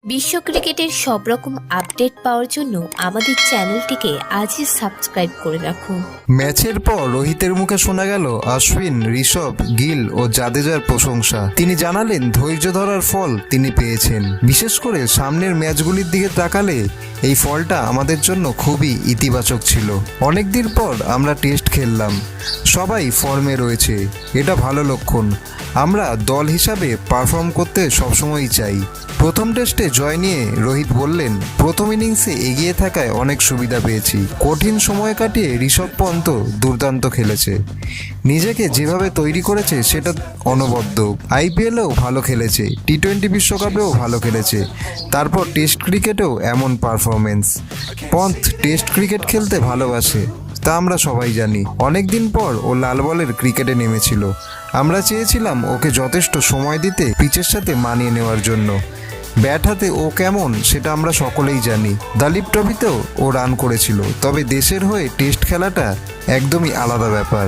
বিশ্ব ক্রিকেটের সব রকম আপডেট পাওয়ার জন্য আমাদের চ্যানেলটিকে আজই সাবস্ক্রাইব করে রাখুন। ম্যাচের পর রোহিতের মুখে শোনা গেল অশ্বিন, ঋষভ, গিল ও জাদেজার প্রশংসা। তিনি জানালেন ধৈর্য ধরার ফল তিনি পেয়েছেন। বিশেষ করে সামনের ম্যাচগুলির দিকে তাকালে এই ফলটা আমাদের জন্য খুবই ইতিবাচক ছিল। অনেকদিন পর আমরা টেস্ট খেললাম, সবাই ফর্মে রয়েছে, এটা ভালো লক্ষণ। আমরা দল হিসাবে পারফর্ম করতে সবসময়ই চাই। প্রথম টেস্টে জয় নিয়ে রোহিত বললেন, প্রথম ইনিংসে এগিয়ে থাকায় অনেক সুবিধা পেয়েছি। কঠিন সময় কাটিয়ে ঋষভ পন্ত দুর্দান্ত খেলেছে, নিজেকে যেভাবে তৈরি করেছে সেটা অনবদ্য। আইপিএলেও ভালো খেলেছে, টি-20 বিশ্বকাপেও ভালো খেলেছে, তারপর টেস্ট ক্রিকেটেও এমন পারফরমেন্স। পন্থ টেস্ট ক্রিকেট খেলতে ভালোবাসে, তা আমরা সবাই জানি। অনেকদিন পর ও লাল বলের ক্রিকেটে নেমেছিল। আমরা চেয়েছিলাম ওকে যথেষ্ট সময় দিতে পিচের সাথে মানিয়ে নেওয়ার জন্য। ব্যাট হাতে ও কেমন সেটা আমরা সকলেই জানি। দালীপ ট্রফিতেও ও রান করেছিল, তবে দেশের হয়ে টেস্ট খেলাটা একদমই আলাদা ব্যাপার।